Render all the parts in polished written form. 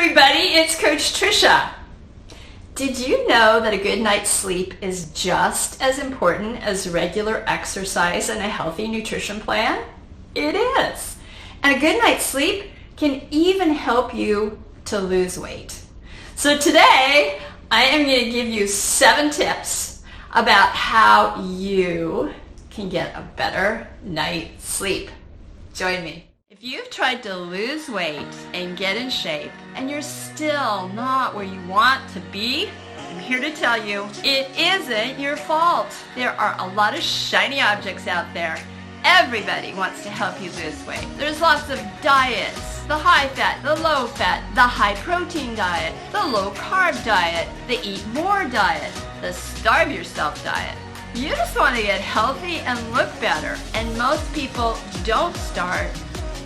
everybody, it's Coach Tricia. Did you know that a good night's sleep is just as important as regular exercise and a healthy nutrition plan? It is. And a good night's sleep can even help you to lose weight. So today, I am going to give you 7 tips about how you can get a better night's sleep. Join me. If you've tried to lose weight and get in shape and you're still not where you want to be, I'm here to tell you it isn't your fault. There are a lot of shiny objects out there. Everybody wants to help you lose weight. There's lots of diets, the high fat, the low fat, the high protein diet, the low carb diet, the eat more diet, the starve yourself diet. You just want to get healthy and look better, and most people don't start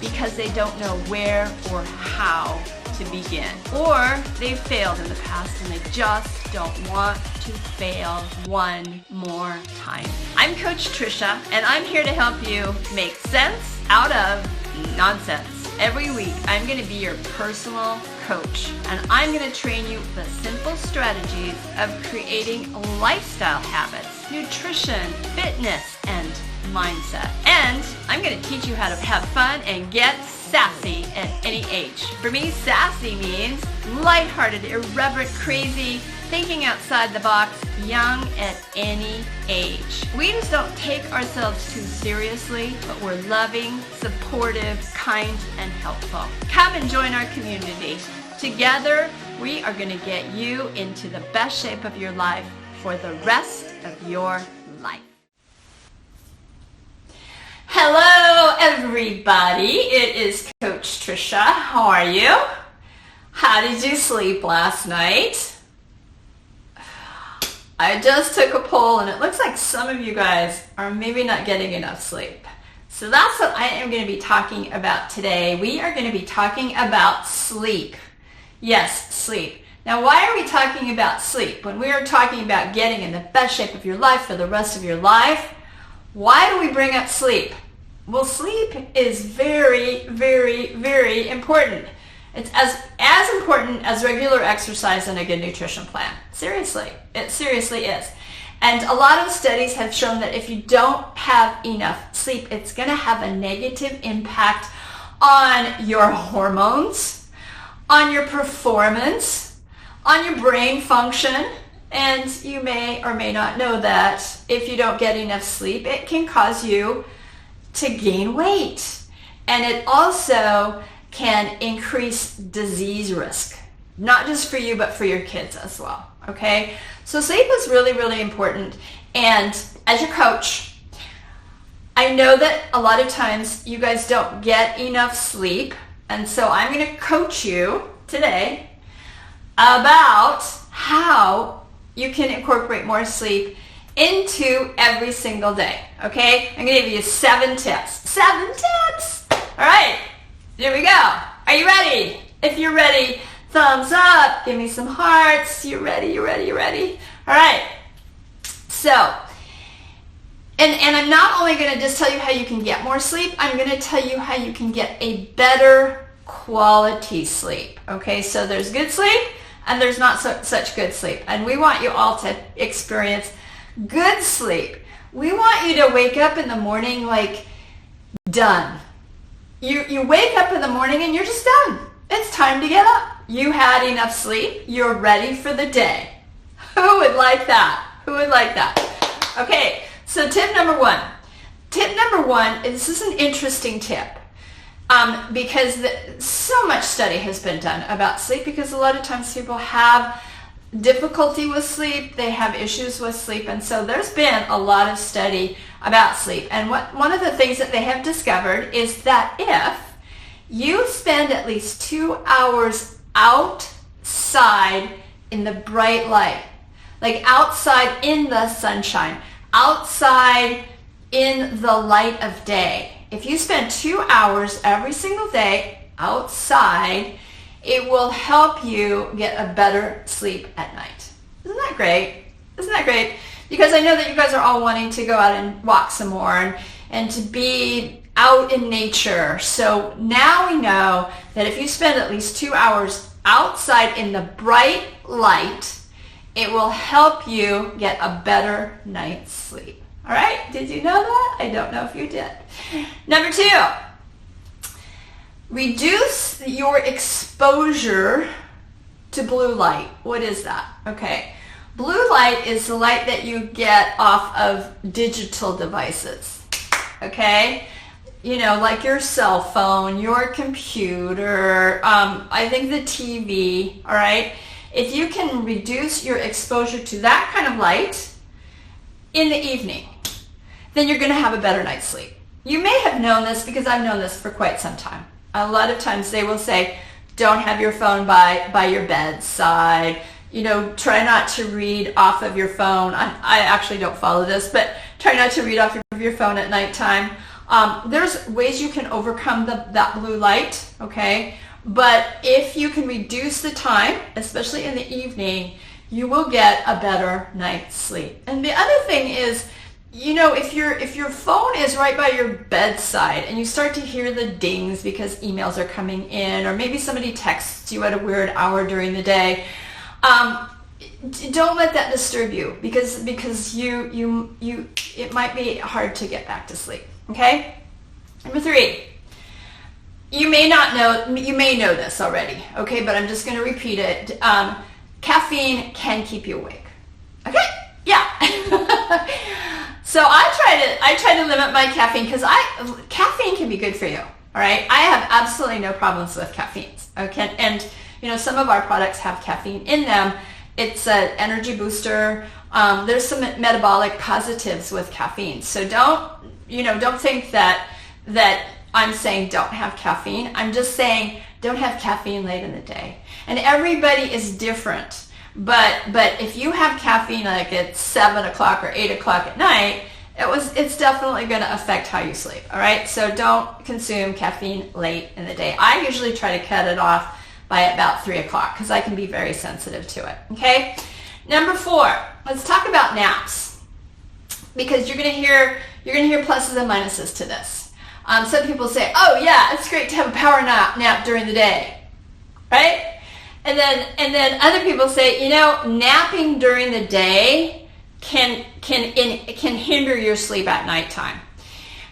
because they don't know where or how to begin. Or they've failed in the past and they just don't want to fail one more time. I'm Coach Tricia, and I'm here to help you make sense out of nonsense. Every week, I'm going to be your personal coach, and I'm going to train you the simple strategies of creating lifestyle habits, nutrition, fitness, and mindset. And I'm going to teach you how to have fun and get sassy at any age. For me, sassy means lighthearted, irreverent, crazy, thinking outside the box, young at any age. We just don't take ourselves too seriously, but we're loving, supportive, kind, and helpful. Come and join our community. Together, we are going to get you into the best shape of your life for the rest of your life. Hello, everybody. It is Coach Tricia. How are you? How did you sleep last night? I just took a poll, and it looks like some of you guys are maybe not getting enough sleep. So that's what I am going to be talking about today. We are going to be talking about sleep. Yes, sleep. Now, why are we talking about sleep? When we are talking about getting in the best shape of your life for the rest of your life, why do we bring up sleep? Well, sleep is very, very, very important. It's as important as regular exercise and a good nutrition plan. Seriously, it seriously is. And a lot of studies have shown that if you don't have enough sleep, it's going to have a negative impact on your hormones, on your performance, on your brain function. And you may or may not know that if you don't get enough sleep, it can cause you to gain weight. And it also can increase disease risk, not just for you, but for your kids as well, okay? So sleep is really, really important. And as your coach, I know that a lot of times you guys don't get enough sleep. And so I'm going to coach you today about how you can incorporate more sleep into every single day, okay? I'm going to give you 7 tips. 7 tips! All right, here we go. Are you ready? If you're ready, thumbs up. Give me some hearts. You ready? You ready? You ready? All right. So, and I'm not only going to just tell you how you can get more sleep, I'm going to tell you how you can get a better quality sleep, okay? So there's good sleep, and there's not such good sleep. And we want you all to experience good sleep. We want you to wake up in the morning like done. You wake up in the morning and you're just done. It's time to get up. You had enough sleep. You're ready for the day. Who would like that? Who would like that? Okay, so tip number 1. Tip number 1 is, this is an interesting tip. Because so much study has been done about sleep, because a lot of times people have difficulty with sleep, they have issues with sleep, and so there's been a lot of study about sleep. And one of the things that they have discovered is that if you spend at least 2 hours outside in the bright light, like outside in the sunshine, outside in the light of day, if you spend 2 hours every single day outside, it will help you get a better sleep at night. Isn't that great? Isn't that great? Because I know that you guys are all wanting to go out and walk some more and to be out in nature. So now we know that if you spend at least 2 hours outside in the bright light, it will help you get a better night's sleep. All right, did you know that? I don't know if you did. Number 2, reduce your exposure to blue light. What is that? Okay, blue light is the light that you get off of digital devices. Okay, you know, like your cell phone, your computer, I think the TV, all right? If you can reduce your exposure to that kind of light in the evening, then you're going to have a better night's sleep. You may have known this because I've known this for quite some time. A lot of times they will say, don't have your phone by your bedside. You know, try not to read off of your phone. I actually don't follow this, but try not to read off of your phone at nighttime. There's ways you can overcome that blue light, okay? But if you can reduce the time, especially in the evening, you will get a better night's sleep. And the other thing is, you know, if your phone is right by your bedside and you start to hear the dings because emails are coming in, or maybe somebody texts you at a weird hour during the day, don't let that disturb you because you it might be hard to get back to sleep. Okay? Number 3, you may know this already, okay, but I'm just going to repeat it. Caffeine can keep you awake. Okay? Yeah. So I try to limit my caffeine because caffeine can be good for you. All right? I have absolutely no problems with caffeine. Okay? And you know, some of our products have caffeine in them. It's an energy booster. There's some metabolic positives with caffeine. So don't think that I'm saying don't have caffeine. I'm just saying don't have caffeine late in the day. And everybody is different. But if you have caffeine like at 7 o'clock or 8 o'clock at night, it's definitely going to affect how you sleep. All right? So don't consume caffeine late in the day. I usually try to cut it off by about 3 o'clock because I can be very sensitive to it. Okay? Number 4, let's talk about naps, because you're going to hear pluses and minuses to this. Some people say, oh yeah, it's great to have a power nap during the day, right? And then other people say, you know, napping during the day can hinder your sleep at nighttime.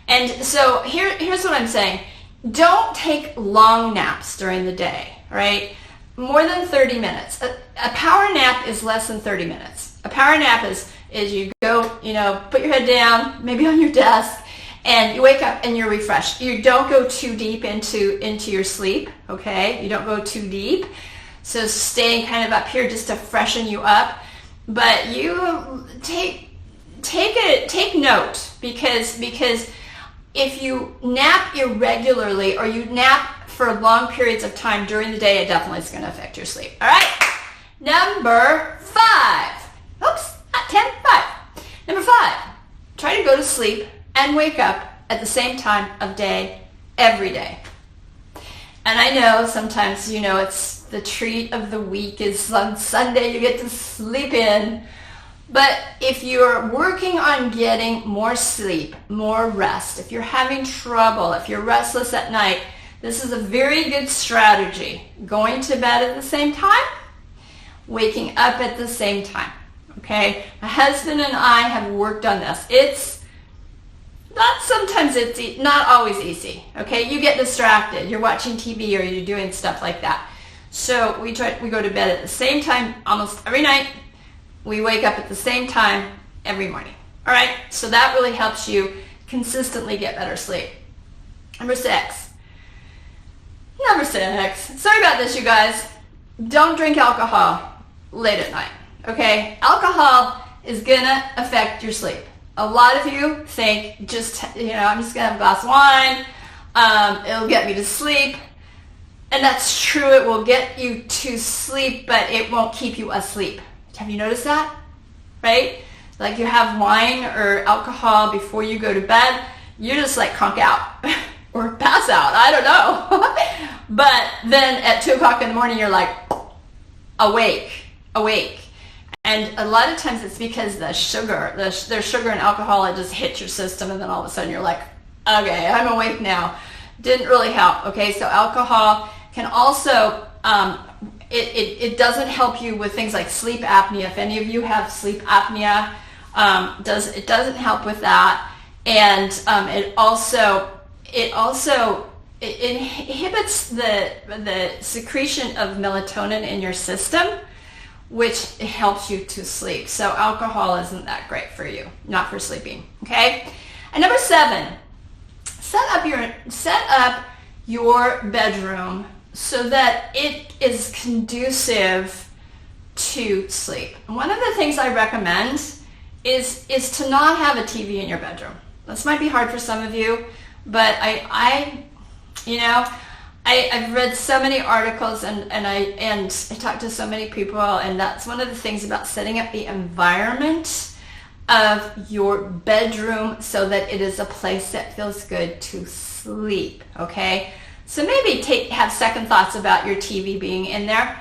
And so here's what I'm saying. Don't take long naps during the day, right? More than 30 minutes. A power nap is less than 30 minutes. A power nap is you go, you know, put your head down, maybe on your desk, and you wake up and you're refreshed. You don't go too deep into your sleep, okay? You don't go too deep. So staying kind of up here just to freshen you up. But you take note because if you nap irregularly or you nap for long periods of time during the day, it definitely is going to affect your sleep. All right? Number 5. Oops, not 10, 5. Number 5, try to go to sleep and wake up at the same time of day every day. And I know sometimes, you know, it's the treat of the week is on Sunday you get to sleep in. But if you're working on getting more sleep, more rest, if you're having trouble, if you're restless at night, this is a very good strategy. Going to bed at the same time, waking up at the same time. Okay? My husband and I have worked on this. It's not always easy. Okay? You get distracted. You're watching TV or you're doing stuff like that. So we go to bed at the same time almost every night. We wake up at the same time every morning. All right? So that really helps you consistently get better sleep. Number 6. Sorry about this, you guys. Don't drink alcohol late at night. Okay? Alcohol is going to affect your sleep. A lot of you think I'm just going to have a glass of wine. It'll get me to sleep. And that's true, it will get you to sleep, but it won't keep you asleep. Have you noticed that? Right? Like you have wine or alcohol before you go to bed, you just like conk out or pass out. I don't know. But then at 2 o'clock in the morning, you're like awake. And a lot of times it's because there's sugar and alcohol, it just hits your system, and then all of a sudden you're like Okay, I'm awake now. Didn't really help. Okay, so alcohol can also, it doesn't help you with things like sleep apnea. If any of you have sleep apnea, it doesn't help with that. And it inhibits the secretion of melatonin in your system, which helps you to sleep. So alcohol isn't that great for you, not for sleeping. Okay. And number 7, set up your bedroom so that it is conducive to sleep. And one of the things I recommend is to not have a TV in your bedroom. This might be hard for some of you, but I've read so many articles and I talked to so many people, and that's one of the things about setting up the environment of your bedroom so that it is a place that feels good to sleep. Okay, so maybe have second thoughts about your TV being in there.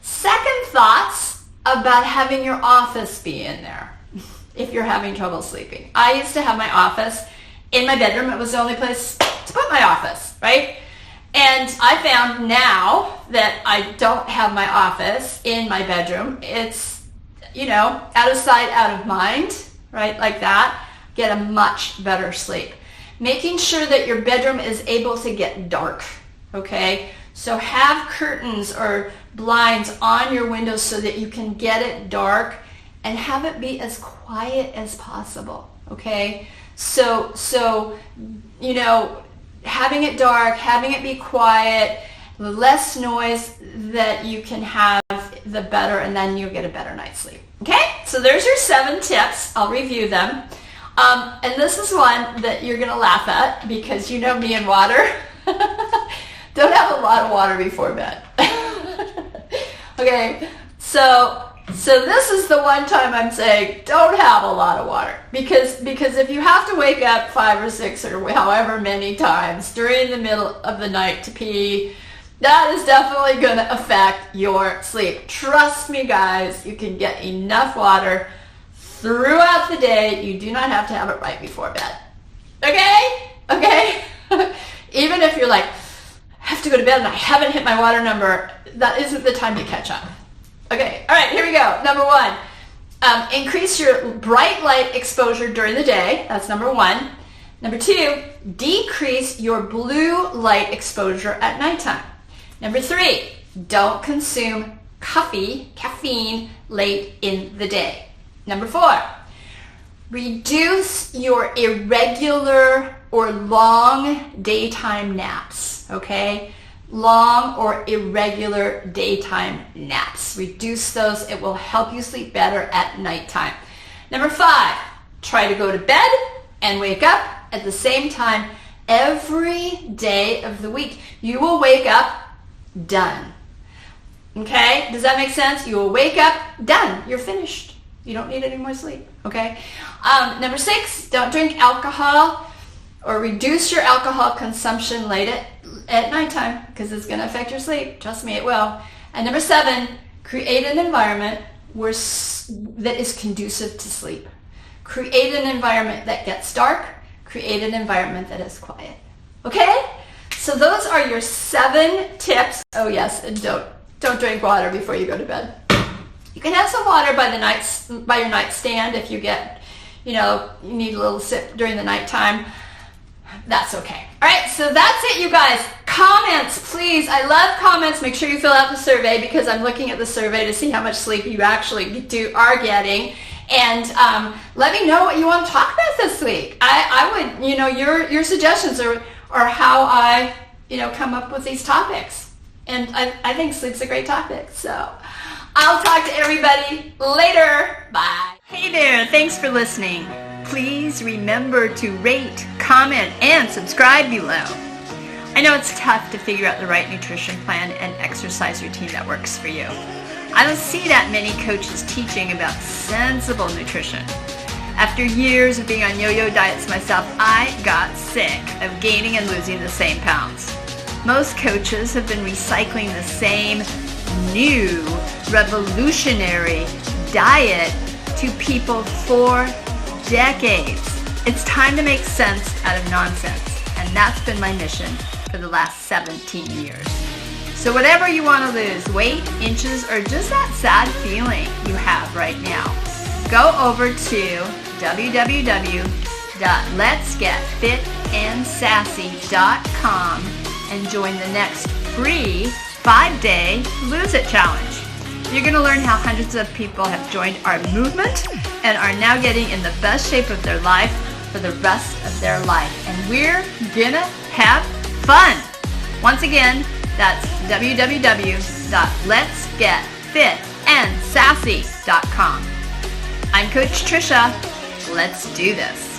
Second thoughts about having your office be in there if you're having trouble sleeping. I used to have my office in my bedroom. It was the only place to put my office, right? And I found now that I don't have my office in my bedroom. It's, out of sight, out of mind, right? Like that. Get a much better sleep. Making sure that your bedroom is able to get dark, okay? So have curtains or blinds on your windows so that you can get it dark and have it be as quiet as possible, okay? So having it dark, having it be quiet, the less noise that you can have, the better, and then you'll get a better night's sleep. Okay, so there's your 7 tips. I'll review them. And this is one that you're going to laugh at because you know me and water. Don't have a lot of water before bed. Okay, so this is the one time I'm saying don't have a lot of water because if you have to wake up 5 or 6 or however many times during the middle of the night to pee, that is definitely going to affect your sleep. Trust me, guys, you can get enough water throughout the day. You do not have to have it right before bed. Okay? Even if you're like, I have to go to bed and I haven't hit my water number, that isn't the time to catch up. Okay, all right, here we go. Number 1, increase your bright light exposure during the day. That's number 1. Number 2, decrease your blue light exposure at nighttime. Number 3, don't consume caffeine late in the day. Number 4, reduce your irregular or long daytime naps, okay? Long or irregular daytime naps. Reduce those. It will help you sleep better at nighttime. Number 5, try to go to bed and wake up at the same time every day of the week. You will wake up done. Okay? Does that make sense? You will wake up done. You're finished. You don't need any more sleep. Okay? Number 6, don't drink alcohol or reduce your alcohol consumption late at nighttime because it's going to affect your sleep. Trust me, it will. And number 7, create an environment that is conducive to sleep. Create an environment that gets dark. Create an environment that is quiet. Okay? So those are your 7 tips. Oh yes, and don't drink water before you go to bed. You can have some water by your nightstand if you get, you need a little sip during the nighttime. That's okay. All right, so that's it, you guys. Comments, please. I love comments. Make sure you fill out the survey because I'm looking at the survey to see how much sleep you actually are getting. And let me know what you want to talk about this week. I would, your suggestions are how I, come up with these topics. And I think sleep's a great topic. So I'll talk to everybody later. Bye. Hey there. Thanks for listening. Please remember to rate, comment, and subscribe below. I know it's tough to figure out the right nutrition plan and exercise routine that works for you. I don't see that many coaches teaching about sensible nutrition. After years of being on yo-yo diets myself, I got sick of gaining and losing the same pounds. Most coaches have been recycling the same new revolutionary diet to people for decades. It's time to make sense out of nonsense, and that's been my mission for the last 17 years. So whatever you want to lose, weight, inches, or just that sad feeling you have right now, go over to www.letsgetfitandsassy.com and join the next free 5-day Lose It Challenge. You're going to learn how hundreds of people have joined our movement and are now getting in the best shape of their life for the rest of their life. And we're going to have fun. Once again, that's www.letsgetfitandsassy.com. I'm Coach Tricia. Let's do this.